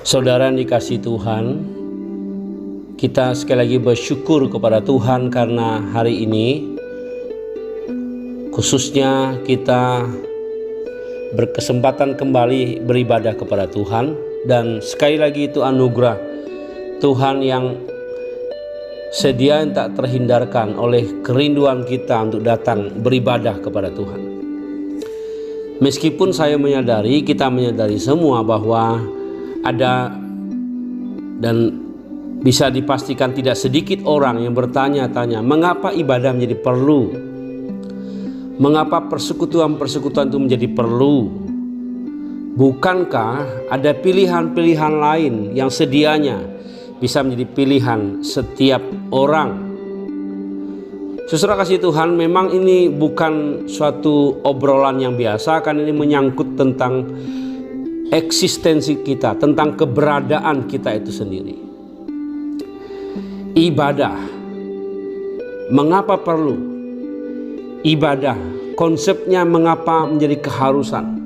Saudara yang dikasihi Tuhan, kita sekali lagi bersyukur kepada Tuhan karena hari ini khususnya kita berkesempatan kembali beribadah kepada Tuhan, dan sekali lagi itu anugerah Tuhan yang sedia yang tak terhindarkan oleh kerinduan kita untuk datang beribadah kepada Tuhan. Meskipun kita menyadari semua bahwa ada dan bisa dipastikan tidak sedikit orang yang bertanya-tanya mengapa ibadah menjadi perlu, mengapa persekutuan-persekutuan itu menjadi perlu. Bukankah ada pilihan-pilihan lain yang sedianya bisa menjadi pilihan setiap orang? Saudara kasih Tuhan, memang ini bukan suatu obrolan yang biasa, karena ini menyangkut tentang eksistensi kita, tentang keberadaan kita itu sendiri. Ibadah, mengapa perlu? Ibadah, konsepnya mengapa menjadi keharusan?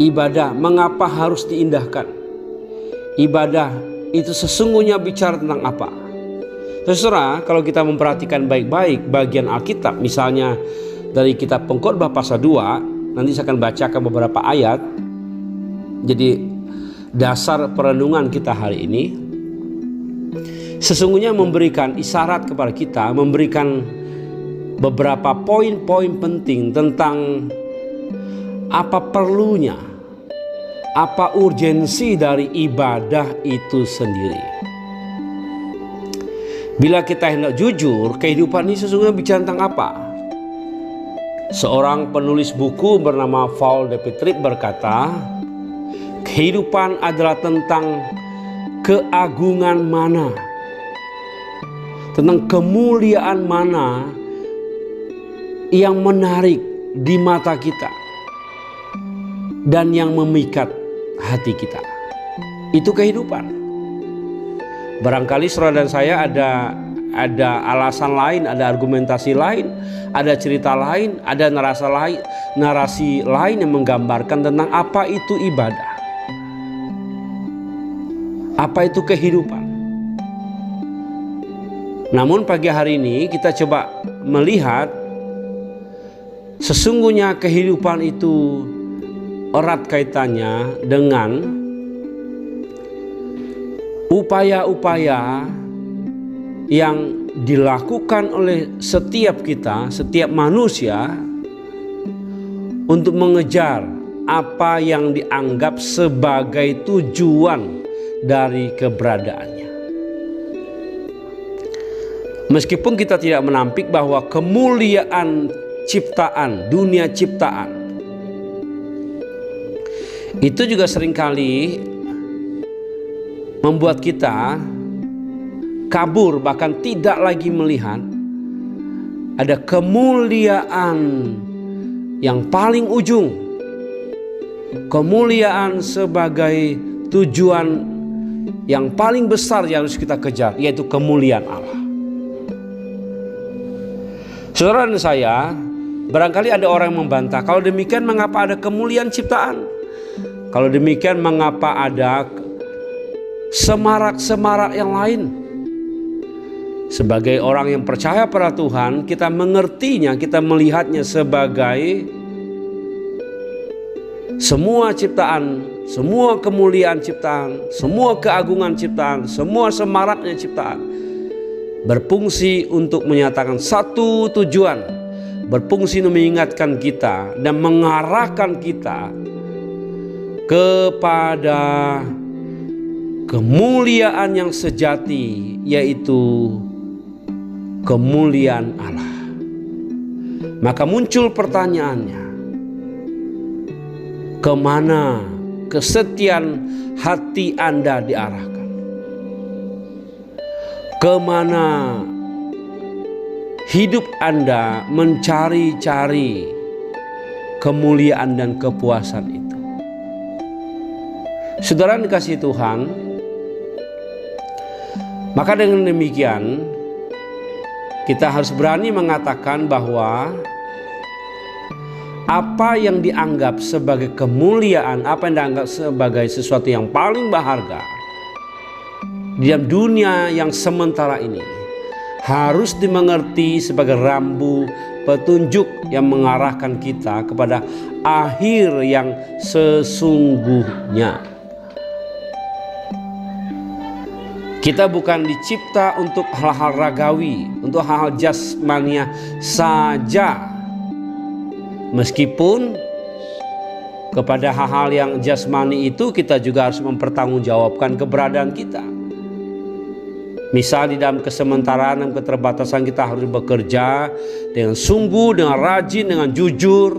Ibadah, mengapa harus diindahkan? Ibadah itu sesungguhnya bicara tentang apa? Saudara, kalau kita memperhatikan baik-baik bagian Alkitab, misalnya dari kitab Pengkhotbah pasal 2, nanti saya akan bacakan beberapa ayat jadi dasar perenungan kita hari ini. Sesungguhnya memberikan isyarat kepada kita, memberikan beberapa poin-poin penting tentang apa perlunya, apa urgensi dari ibadah itu sendiri. Bila kita hendak jujur, kehidupan ini sesungguhnya bicara tentang apa? Seorang penulis buku bernama Paul de Pitrip berkata, kehidupan adalah tentang keagungan mana, tentang kemuliaan mana yang menarik di mata kita dan yang memikat hati kita. Itu kehidupan. Barangkali saudara dan saya ada alasan lain, ada argumentasi lain, ada cerita lain, ada narasi lain yang menggambarkan tentang apa itu ibadah. Apa itu kehidupan? Namun pagi hari ini kita coba melihat sesungguhnya kehidupan itu erat kaitannya dengan upaya-upaya yang dilakukan oleh setiap kita, setiap manusia untuk mengejar apa yang dianggap sebagai tujuan dari keberadaannya. Meskipun kita tidak menampik bahwa kemuliaan ciptaan, dunia ciptaan itu juga seringkali membuat kita kabur, bahkan tidak lagi melihat ada kemuliaan yang paling ujung, kemuliaan sebagai tujuan yang paling besar yang harus kita kejar, yaitu kemuliaan Allah. Saudara dan saya, barangkali ada orang yang membantah, kalau demikian mengapa ada kemuliaan ciptaan? Kalau demikian mengapa ada semarak-semarak yang lain? Sebagai orang yang percaya pada Tuhan, kita mengertinya, kita melihatnya sebagai semua ciptaan, semua kemuliaan ciptaan, semua keagungan ciptaan, semua semaraknya ciptaan berfungsi untuk menyatakan satu tujuan, berfungsi untuk mengingatkan kita dan mengarahkan kita kepada kemuliaan yang sejati, yaitu kemuliaan Allah. Maka muncul pertanyaannya, kemana kesetiaan hati Anda diarahkan? Kemana hidup Anda mencari-cari kemuliaan dan kepuasan itu? Saudara yang dikasihi Tuhan, maka dengan demikian kita harus berani mengatakan bahwa apa yang dianggap sebagai kemuliaan, apa yang dianggap sebagai sesuatu yang paling berharga di dalam dunia yang sementara ini, harus dimengerti sebagai rambu petunjuk yang mengarahkan kita kepada akhir yang sesungguhnya. Kita bukan dicipta untuk hal-hal ragawi, untuk hal-hal jasmania saja. Meskipun kepada hal-hal yang jasmani itu kita juga harus mempertanggungjawabkan keberadaan kita. Misal di dalam kesementaraan dan keterbatasan kita harus bekerja dengan sungguh, dengan rajin, dengan jujur.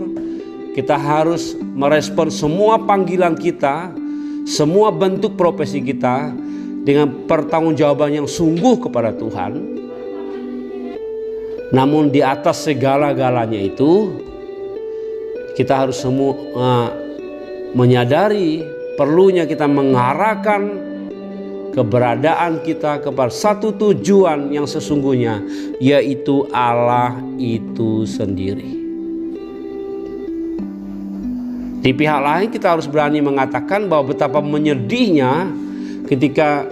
Kita harus merespon semua panggilan kita, semua bentuk profesi kita dengan pertanggungjawaban yang sungguh kepada Tuhan. Namun di atas segala-galanya itu, kita harus semua menyadari perlunya kita mengarahkan keberadaan kita kepada satu tujuan yang sesungguhnya, yaitu Allah itu sendiri. Di pihak lain kita harus berani mengatakan bahwa betapa menyedihnya ketika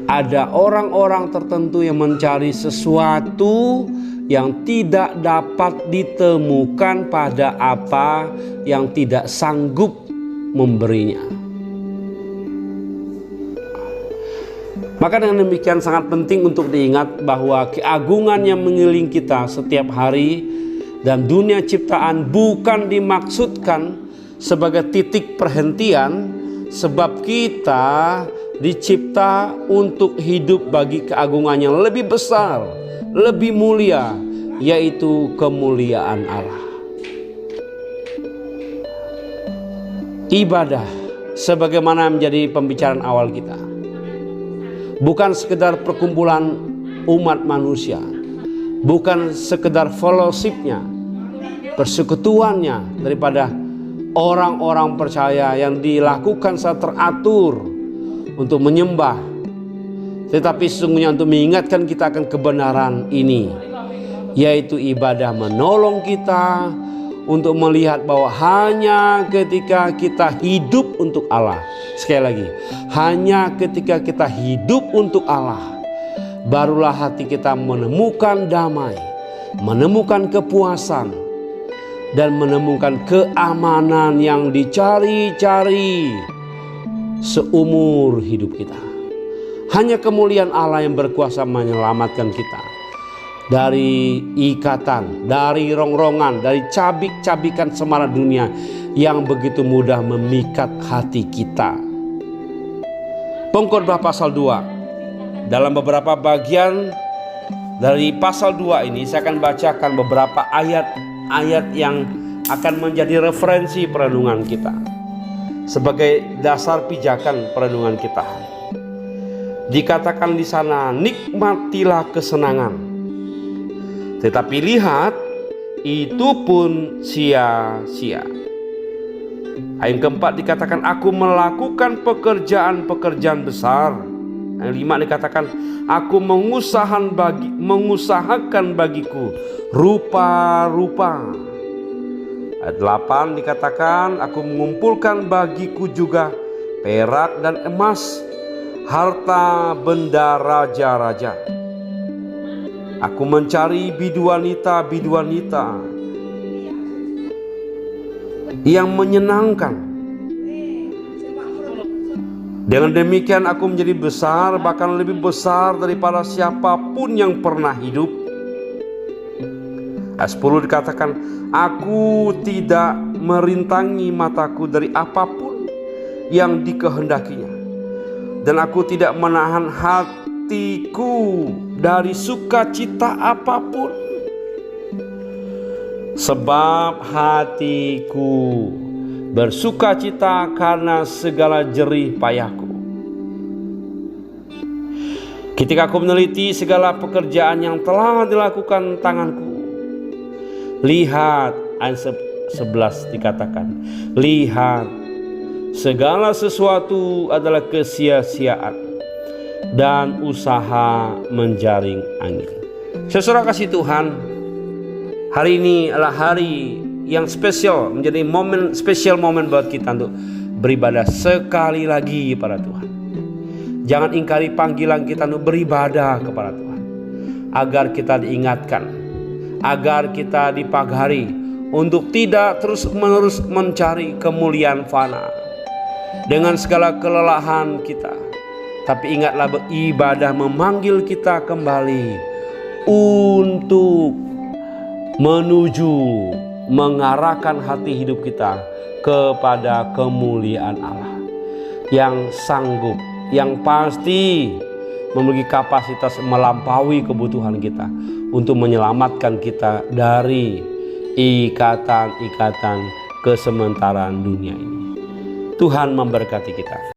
ada orang-orang tertentu yang mencari sesuatu yang tidak dapat ditemukan pada apa yang tidak sanggup memberinya. Maka dengan demikian sangat penting untuk diingat bahwa keagungan yang mengelilingi kita setiap hari dan dunia ciptaan bukan dimaksudkan sebagai titik perhentian, sebab kita dicipta untuk hidup bagi keagungan yang lebih besar, lebih mulia, yaitu kemuliaan Allah. Ibadah sebagaimana menjadi pembicaraan awal kita, bukan sekedar perkumpulan umat manusia, bukan sekedar fellowship-nya, persekutuannya daripada orang-orang percaya yang dilakukan secara teratur untuk menyembah, tetapi sesungguhnya untuk mengingatkan kita akan kebenaran ini, yaitu ibadah menolong kita untuk melihat bahwa hanya ketika kita hidup untuk Allah, sekali lagi, hanya ketika kita hidup untuk Allah, barulah hati kita menemukan damai, menemukan kepuasan, dan menemukan keamanan yang dicari-cari seumur hidup kita. Hanya kemuliaan Allah yang berkuasa menyelamatkan kita dari ikatan, dari rongrongan, dari cabik-cabikan semara dunia yang begitu mudah memikat hati kita. Pengkhotbah pasal 2. Dalam beberapa bagian dari pasal 2 ini saya akan bacakan beberapa ayat yang akan menjadi referensi perenungan kita sebagai dasar pijakan perenungan kita. Dikatakan di sana, nikmatilah kesenangan, tetapi lihat, itu pun sia-sia. Ayat keempat dikatakan, aku melakukan pekerjaan-pekerjaan besar. Ayat 5 dikatakan, aku mengusahakan bagiku rupa-rupa. Ayat 8 dikatakan, aku mengumpulkan bagiku juga perak dan emas, harta benda raja-raja. Aku mencari bidu-wanita yang menyenangkan. Dengan demikian aku menjadi besar, bahkan lebih besar daripada siapapun yang pernah hidup. Ayat 10 dikatakan, aku tidak merintangi mataku dari apapun yang dikehendakinya, dan aku tidak menahan hatiku dari sukacita apapun, sebab hatiku bersukacita karena segala jerih payahku. Ketika aku meneliti segala pekerjaan yang telah dilakukan tanganku, lihat, ayat 11 dikatakan, lihat, segala sesuatu adalah kesia-siaan dan usaha menjaring angin. Saudara kasih Tuhan, hari ini adalah hari yang spesial, menjadi spesial momen buat kita untuk beribadah sekali lagi kepada Tuhan. Jangan ingkari panggilan kita untuk beribadah kepada Tuhan, agar kita diingatkan, agar kita dipagari untuk tidak terus-menerus mencari kemuliaan fana dengan segala kelelahan kita. Tapi ingatlah, beribadah memanggil kita kembali untuk menuju mengarahkan hati hidup kita kepada kemuliaan Allah yang sanggup, yang pasti memiliki kapasitas melampaui kebutuhan kita untuk menyelamatkan kita dari ikatan-ikatan kesementaraan dunia ini. Tuhan memberkati kita.